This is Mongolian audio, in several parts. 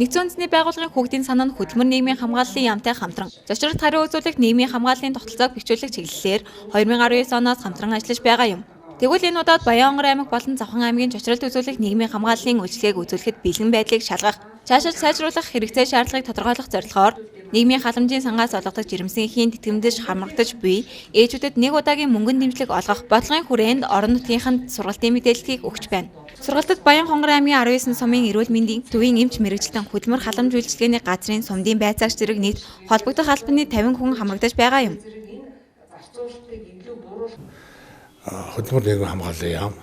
Нэгдсэн үндэсний байгууллагын хүүхдийн санаанд хөдөлмөр нийгмийн хамгааллын яамтай хамтран зочролт хариу үзүүлэх нийгмийн хамгааллын тогтолцоог бичүүлэх чиглэлээр 2019 оноос хамтран ажиллаж байгаа юм. Тэгвэл энэ удаад Баянгор аймаг болон Завхан аймгийн зочролт үзүүлэх нийгмийн хамгааллын үйлчлэгийг үзүүлэхэд бэлэн байдлыг шалгах, цаашид сайжруулах хэрэгцээ шаардлагыг тодорхойлох зорилгоор нийгмийн халамжийн сангаас олгодог жирэмсэн эхийн тэтгэмдэж хамрагдаж буй ээжүүдэд нэг удаагийн мөнгөн дэмжлэг олгох бодлогын хүрээнд орон нутгийнханд сургалтын мэдээллийг өгч байна. Сургалтад Баянгор аймгийн 19 сумын эрүүл мэндийн төвийн эмч мэрэгчлэн хөдөлмөр халамж үйлчилгээний газрын сумдын байцаагч зэрэг нийт холбогдох албаны 50 хүн хамрагдаж байгаа юм. Хөдөлмөр нийгмийн хамгааллын яам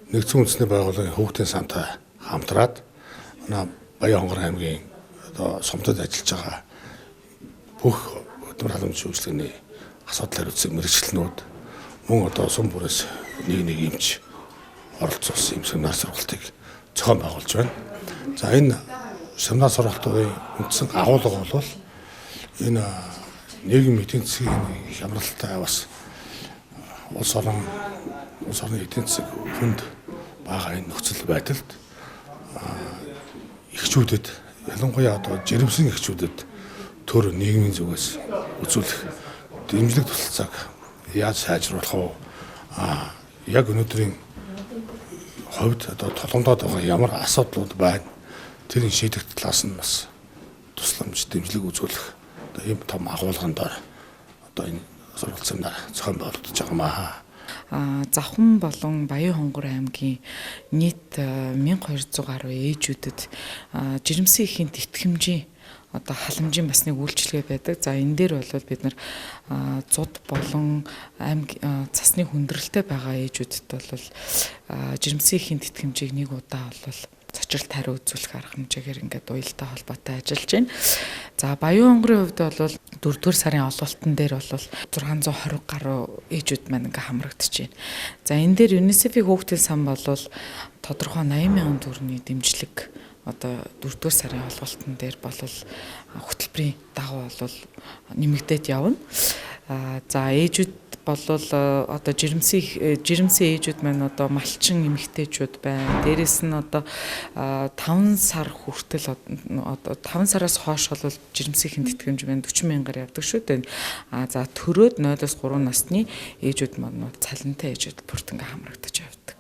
нэгдсэн үндэсний байгууллагын хүүхдийн сантай хамтраад Баянгор аймгийн сумдад ажиллаж байгаа бүх хөдөлмөр халамж үйлчилгээний асуудлаар үзсэн мэрэгчлэнүүд мөн сум бүрээс нэг эмч оролцуулсан юм семинар сургалтыг зохион байгуулж байна. За энэ семинар сургалтын үндсэн агуулга бол энэ нийгмийн эдийн засгийн хямралтай бас улс орны эдийн засаг хүнд бага энэ нөхцөл байдалд эхчүүдэд ялангуяа жирэмсэн эхчүүдэд төр нийгмийн зүгээс үзүүлэх дэмжлэг тусалцааг яаж сайжруулах вэ? Яг өнөөдрийн хувьд толгомдоод байгаа ямар асуудлууд байна? Тэрийг шийдэх талаас нь бас тусламж дэмжлэг үзүүлэх ийм том агуулгын дор энэ сургалт семинар зохион байгуулагдаж байгаа маа. Завхан болон Баянгор аймгийн нийт 1200 гаруй ээжүүдэд жирэмсэн эхийн тэтгэмжийн халамжийн бас нэг үйлчилгээ байдаг. За энэ дээр бол бид нар зуд болон цасны хүндрэлтэй байгаа ээжүүдэд бол жирэмсэн эхийн тэтгэмжийг нэг удаа бол зочролт хариу үзүүлэх арга хэмжээгээр ингээд уялдаа холбоотой ажиллаж байна. За Баянгорын хувьд бол 4-р сарын олголтон дээр бол 620 гаруй ээжүүд маань ингээд хамрагдаж байна. За энэ дээр ЮНИСЕФ-ийн хүүхдийн сан бол тодорхой 80,000 төгрөгийн дэмжлэг 4-р сарын олголтон дээр бол хөтөлбөрийн дагуу бол нэмэгдээд явна. За ээжүүд бол жирэмсэн ээжүүд маань малчин эмэгтэйчүүд байна. Дээрээс нь 5 сар хүртэл 5 сараас хойш бол жирэмсэн эхийн тэтгэмж байна 40,000-аар явдаг шүү дээ. За төрөөд 0-3 насны ээжүүд маань цалинтай ээжүүд бүрт ингээ хамрагдаж явдаг.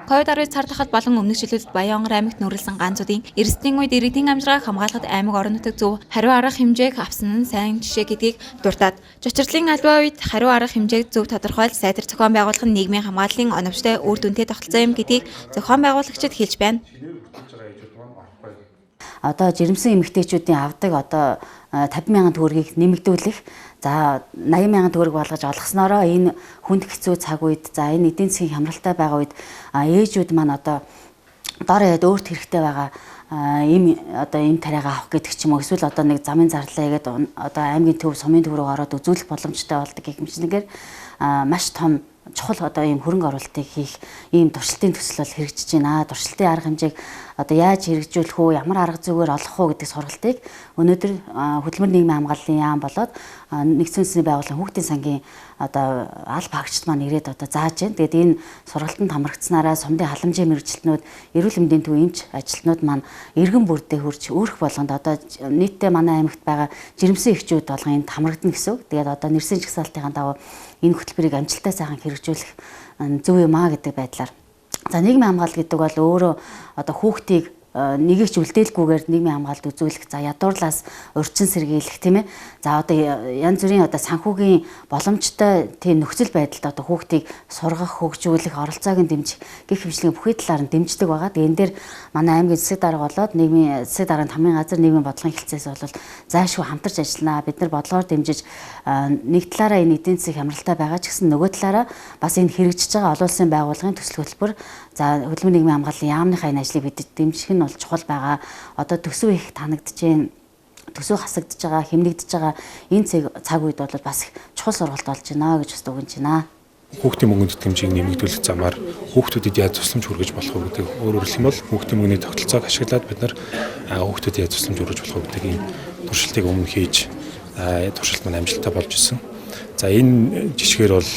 COVID-19 цар тахал болон өмнөх жилүүдэд Баянгор аймагт нүүрлсэн ганцуудын эрсдлийн үед иргэдийн амжиргааг хамгаалахад аймаг орон нутаг зөв хариу арга хэмжээг авсан нь сайн жишээ гэдгийг дуртаад зочрлын альва үед хариу арга хэмжээг зөв тодорхойлж сайтар зохион байгуулах нь нийгмийн хамгааллын оновчтой үр дүнтэй тогтолцоо юм гэдгийг зохион байгуулагчид хэлж байна. Жирэмсэн эмэгтэйчүүдийн авдаг 50,000 төгрөгийг нэмэгдүүлэх, за 80,000 төгрөг болгож олгоснороо энэ хүнд хэцүү цаг үед, за энэ эдийн засгийн хямралтай байгаа үед ээжүүд маань дор хаяад өөрт хэрэгтэй байгаа ийм тариагаа авах гэдэг ч юм уу, эсвэл нэг замын зарлаа гэдэг аймгийн төв, сумын төв рүү ороод үзүүлэх боломжтой болдог гэх мэтнээр маш том чухал ийм хөрөнгө оруулалтыг хийх ийм туршилтын төсөл бол хэрэгжиж байна. Туршилтын арга хэмжээг яаж хэрэгжүүлэх үү, ямар арга зүйгээр олох уу гэдэг сургалтыг өнөөдөр хөдөлмөр нийгмийн хамгааллын яам болоод нэгдсэн үндэсний байгууллагын хүүхдийн сангийн алба хаагчид маань ирээд зааж байна. Тэгээд энэ сургалтанд хамрагдсанараа сумдын халамжийн мэрэгчлэнүүд, эрүүл мэндийн төв эмч ажилтнууд маань эргэн бүрдээ хурж өөрөх болгонд нийтдээ манай аймагт байгаа жирэмсэн эхчүүд болгон энд хамрагдана гэсэн үг. Тэгээд нэрсийн жагсаалтын дагуу энэ хөтөлбөрийг амжилттай сайхан хэрэгжүүлэх зөв юм аа гэдэг байдлаар. За нийгмийн хамгаалал гэдэг бол өөрөө хүүхдийг нэгийг ч үлдээлгүйгээр нийгмийн хамгаалалд үзүүлэх, за ядуурлаас урьдчилан сэргийлэх, тийм ээ. За янз бүрийн санхүүгийн боломжтой тийм нөхцөл байдалд хүүхдийг сургах, хөгжүүлэх, оролцоог нь дэмжих гэх хэмжлэгийн бүхий талаар нь дэмждэг байгаа. Тэгээ энэ дээр манай аймгийн засаг дарга болоод нийгмийн засаг дарганы хамгийн газар нийгмийн бодлогын хэлцээс бол зайлшгүй хамтарч ажиллана. Бид нар бодлогоор дэмжиж нэг талаараа энэ эдийн засгийн хямралтай байгаа ч гэсэн нөгөө талаараа бас энэ хэрэгжиж байгаа олон улсын байгууллагын төсөл хөтөлбөр, за хөдөлмөр нийгмийн хамгааллын яамныхаа энэ ажлыг бид дэмжих нь бол чухал байгаа. Төсөв их танагдж байна. Төсөв хасагдж байгаа, хэмнэгдэж байгаа энэ цаг үед бол бас чухал сургалт болж байна гэж бас дүгнэж байна. Хүүхдийн мөнгөнд тэтгэмжийг нэмэгдүүлэх замаар хүүхдүүдэд яаж тусламж хүргэж болох вэ гэдэг, өөрөөр хэлэх юм бол хүүхдийн мөнгөний тогтолцоог ашиглаад бид нар хүүхдүүдэд яаж тусламж хүргэж болох вэ гэдэг ийм туршилтыг өмнө хийж туршилт маань амжилттай болж исэн. За энэ жишгээр бол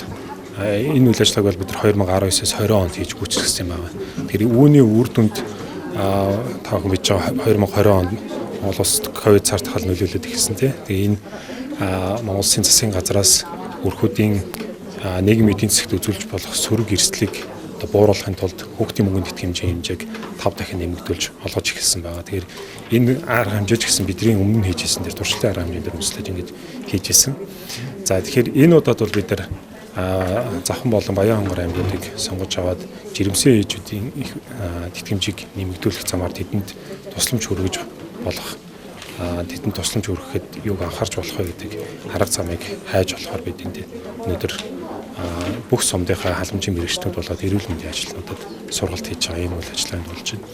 энэ үйл ажиллагааг бол бид нар 2019-с 20 онд хийж гүйцэтгсэн юм байна. Тэгэхээр үүний үр дүнд та бүхэн мэдж байгаа 2020 онд Монгол улсад ковид цар тахал нөлөөлөд эхэлсэн тий. Тэгээ энэ Монгол Улсын засгийн газраас өрхүүдийн нийгмийн эдийн засагт үзүүлж болох сөрөг эрсдлийг бууруулахын тулд хүүхдийн мөнгөнд итгэмжийн хэмжээг 5 дахин нэмэгдүүлж олгож эхэлсэн байгаа. Тэгэхээр энэ арга хэмжээ ч гэсэн бидний өмнө хийжсэн дээр туршлагын арга хэмжээнд өрнөслөж ингэж хийжсэн. За тэгэхээр энэ удаад бол бид нар Завхан болон Баян хонгор аймагуудыг сонгож аваад жирэмсэн ээжүүдийн тэтгэмжийг нэмэгдүүлэх замаар тэдэнд тусламж хүргэж болох тэдэнд тусламж хүргэхэд юуг анхаарч болох вэ гэдэг арга замыг хайж болохоор бид энд өнөөдөр бүх сумдынхаа халамжийн мэргэжтүүд болоод эрүүл мэндийн ажилтнуудад сургалт хийж байгаа юм үйл ажиллагаанд болж байна.